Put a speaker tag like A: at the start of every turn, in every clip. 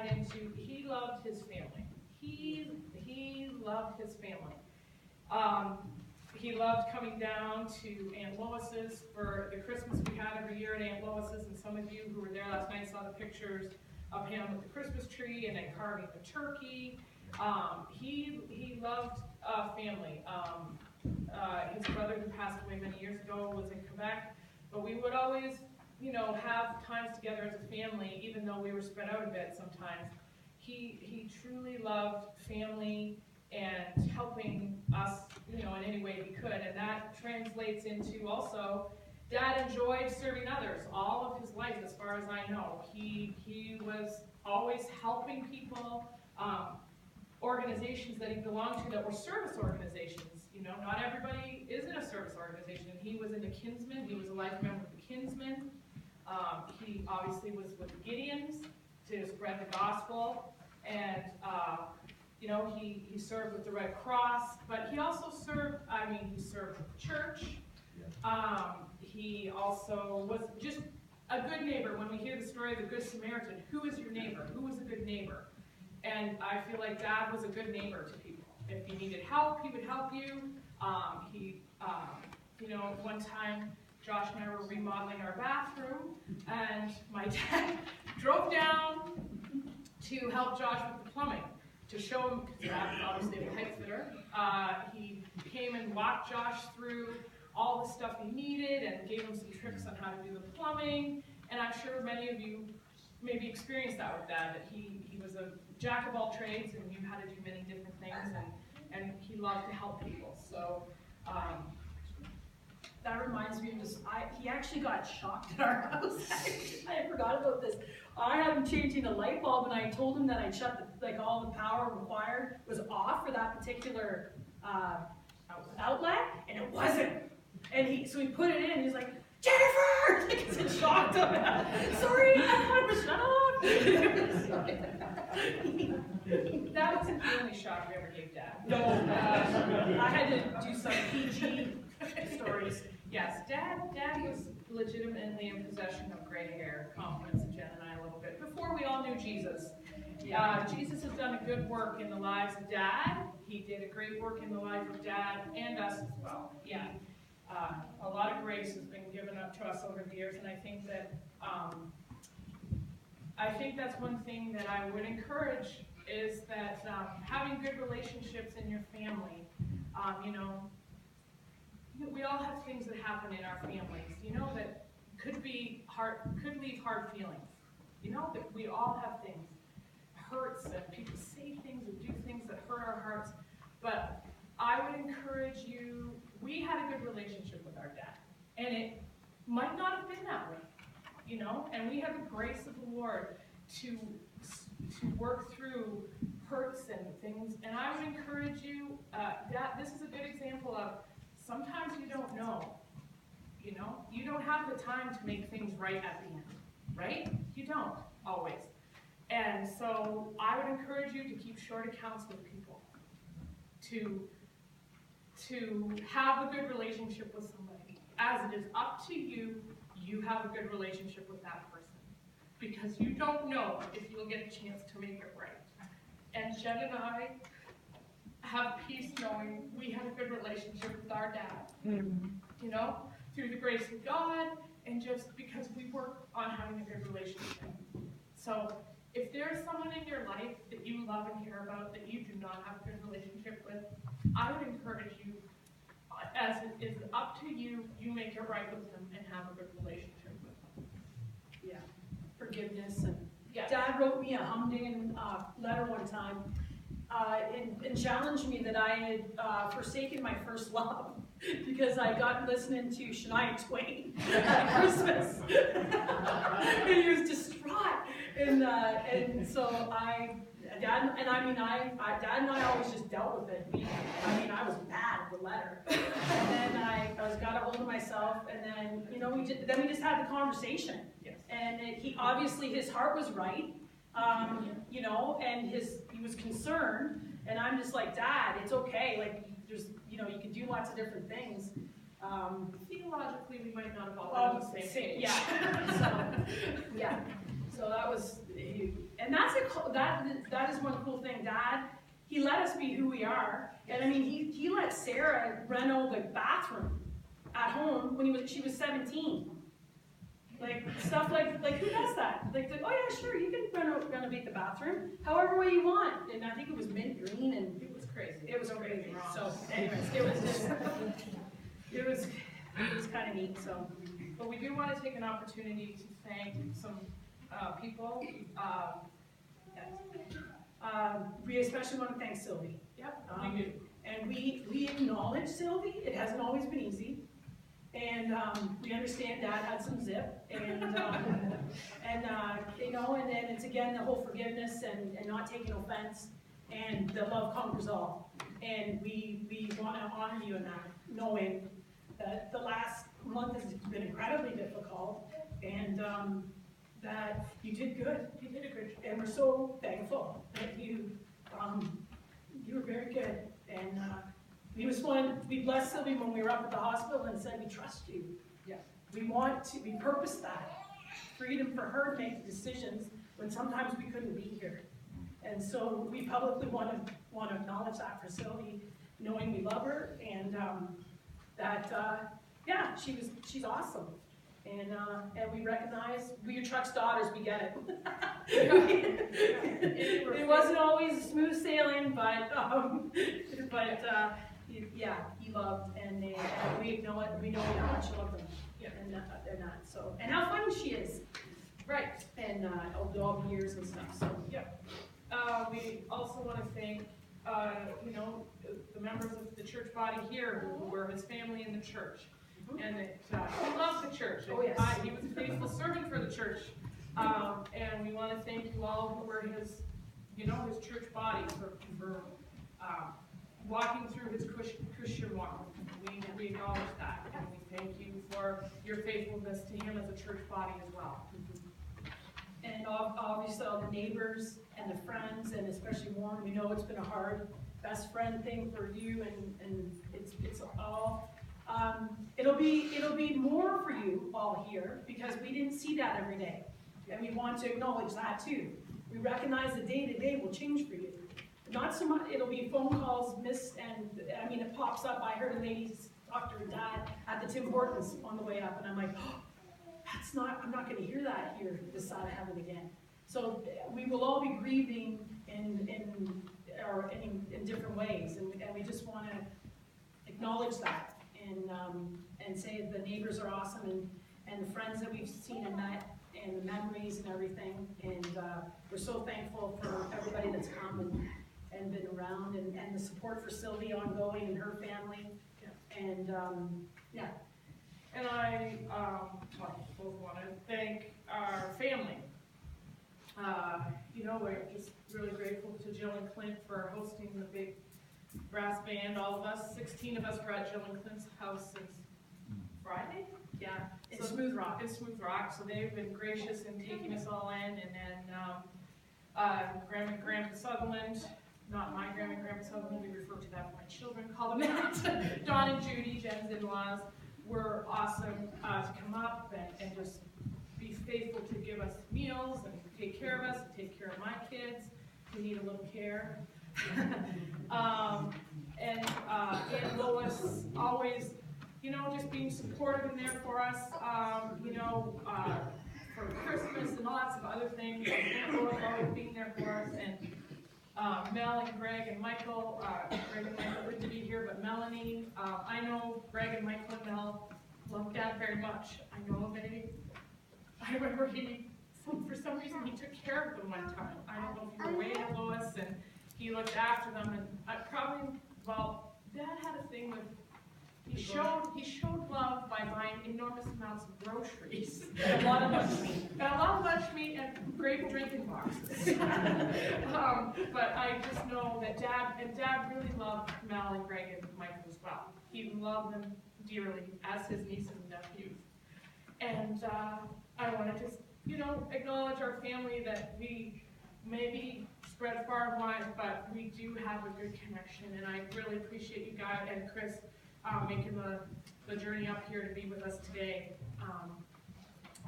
A: Dad into, he loved his family. He loved his family. He loved coming down to Aunt Lois's for the Christmas we had every year at Aunt Lois's, and some of you who were there last night saw the pictures of him with the Christmas tree and then carving the turkey. He loved family. His brother who passed away many years ago was in Quebec, but we would always, have times together as a family, even though we were spread out a bit sometimes. He truly loved family and helping us, in any way he could, and that translates into also, Dad enjoyed serving others all of his life, as far as I know. He was always helping people, organizations that he belonged to that were service organizations. Not everybody is in a service organization, and he was in the Kinsmen. He was a life member of the Kinsmen. He obviously was with the Gideons to spread the gospel, and he served with the Red Cross, but he also served, he served with the church. He also was just a good neighbor. When we hear the story of the Good Samaritan, who is your neighbor? Who was a good neighbor? And I feel like Dad was a good neighbor to people. If you needed help, he would help you. One time, Josh and I were remodeling our bathroom, and my dad drove down to help Josh with the plumbing, to show him, because Dad was obviously a pipe fitter. He came and walked Josh through all the stuff he needed and gave him some tricks on how to do the plumbing. And I'm sure many of you maybe experienced that with Dad, that he was a jack of all trades and knew how to do many different things, and he loved to help people. So
B: that reminds me of this. He actually got shocked at our house. I forgot about this. I had him changing a light bulb, and I told him that I'd shut all the power required was off for that particular outlet, and it wasn't. And so he put it in, and he's like, Jennifer! Because it shocked him. Sorry, I wanted to shut off.
A: That wasn't the only shock we ever gave Dad.
B: No, I had to do some PG stories.
A: Yes, Dad was legitimately in possession of gray hair, compliments of Jen and I a little bit, before we all knew Jesus. Jesus has done a good work in the lives of Dad. He did a great work in the life of Dad and us as well. Yeah. A lot of grace has been given up to us over the years, and I think that's one thing that I would encourage is that having good relationships in your family. We all have things that happen in our families, that could leave hard feelings. That we all have things, hurts, and people say things and do things that hurt our hearts. But I would encourage you, we had a good relationship with our dad, and it might not have been that way, and we have the grace of the Lord to work through hurts and things. And I would encourage you, this is a good example of sometimes you don't know, you don't have the time to make things right at the end, right? You don't always. And so I would encourage you to keep short accounts with people, to have a good relationship with somebody. As it is up to you, you have a good relationship with that person, because you don't know if you'll get a chance to make it right. And Jen and I have peace knowing we have a good relationship with our dad, through the grace of God, and just because we work on having a good relationship. So if there's someone in your life that you love and care about that you do not have a good relationship with, I would encourage you, as it is up to you, you make it right with them and have a good relationship with them.
B: Yeah, forgiveness. And
A: yes.
B: Dad wrote me a humdinger letter one time and challenged me that I had forsaken my first love because I got listening to Shania Twain at Christmas. And he was distraught. And so Dad and I always just dealt with it. I was mad at the letter. And then I got a hold of myself, and then we just had the conversation.
A: Yes.
B: And his heart was right. And he was concerned, and I'm just like, Dad, it's okay. Like, there's, you can do lots of different things.
A: Theologically, we might not have all been on the same page.
B: Yeah. So that was, and that's that is one cool thing. Dad, he let us be who we are. And I mean, he let Sarah reno the bathroom at home when she was 17. Like, stuff like who does that? Like, oh yeah, sure, you can renovate the bathroom however way you want. And I think it was mint green, and
A: It was crazy.
B: it was crazy. So anyways, it was just, it was kind of neat, so.
A: But we do want to take an opportunity to thank some people.
B: We especially want to thank Sylvie.
A: Yep, we do.
B: And we acknowledge Sylvie. It hasn't always been easy. And we understand Dad had some zip. And, you know, and then it's again the whole forgiveness and not taking offense. And the love conquers all. And we want to honor you in that, knowing that the last month has been incredibly difficult. And that you did good.
A: You did a good job.
B: And we're so thankful that you were very good. And we blessed Sylvie when we were up at the hospital and said, we trust you.
A: Yeah.
B: We purpose that. Freedom for her to make decisions when sometimes we couldn't be here. And so we publicly want to acknowledge that for Sylvie, knowing we love her and yeah, she's awesome. And we recognize we're Truck's daughters, we get it. It wasn't always smooth sailing, but yeah, he loved, and we know it. We know how much you love them.
A: Yeah.
B: And they're not so. And how funny she is.
A: Right.
B: And all the years and stuff. So
A: Yeah. We also want to thank, you know, the members of the church body here who were his family in the church. And he loved the church.
B: Oh, yes.
A: He was a faithful servant for the church. And we want to thank you all who were his, you know, his church body for walking through his Christian walk. We acknowledge that. And we thank you for your faithfulness to him as a church body as well.
B: and obviously all the neighbors and the friends, and especially Warren. We know it's been a hard best friend thing for you, and it's all. It'll be more for you all here because we didn't see that every day, and we want to acknowledge that too. We recognize the day to day will change for you. Not so much. It'll be phone calls missed, and I mean it pops up. I heard a lady talk to her dad at the Tim Hortons on the way up, and I'm like, oh, that's not. I'm not going to hear that here this side of heaven again. So we will all be grieving in different ways, and we just want to acknowledge that and say the neighbors are awesome and the friends that we've seen and met and the memories and everything, and we're so thankful for everybody that's come and been around, and the support for Sylvie ongoing and her family, and yeah.
A: And I both want to thank our family. You know, we're just really grateful to Jill and Clint for hosting the big brass band. All of us, 16 of us, were at Jill and Clint's house since Friday.
B: Yeah, in
A: So
B: Smooth Rock.
A: In Smooth Rock, so they've been gracious in taking us all in, and then Grandma and Grandpa Sutherland, not my Grandma and Grandpa Sutherland, we refer to that for my children, call them that. Don and Judy, Jen's in-laws, were awesome to come up and just be faithful to give us meals and take care of us, and take care of my kids who need a little care. And Lois always, you know, just being supportive and there for us, you know, for Christmas and lots of other things. And Lois always being there for us. And Mel and Greg and Michael, Greg and Michael couldn't be here, but Melanie, I know Greg and Michael and Mel love Dad very much. I know I remember for some reason he took care of them one time. I don't know if you were away at Lois, and he looked after them, and Dad had a thing with, he showed love by buying enormous amounts of groceries.
B: A lot of lunch meat.
A: And a lot of lunch meat and great drinking boxes. But I just know that Dad really loved Mel and Greg and Michael as well. He loved them dearly as his nieces and nephews. And I want to just, you know, acknowledge our family that we may be spread far and wide, but we do have a good connection, and I really appreciate you guys and Chris making the journey up here to be with us today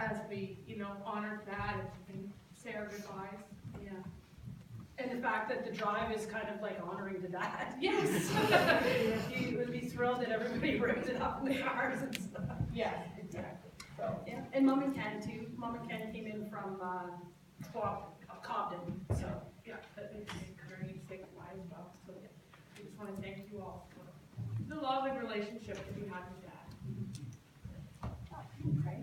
A: as we, you know, honor Dad and say our goodbyes.
B: Yeah. fact that the drive is kind of like honoring to Dad.
A: Yes.
B: He would be thrilled that everybody ripped it up in the cars and stuff.
A: Yes, exactly. So,
B: Yeah, and Mom and Ken too. Mom and Ken came in from Cobden, so.
A: yeah, that makes me very sick, wise about. So I just want to thank you all for the lovely relationship that you had with Dad.
B: Okay.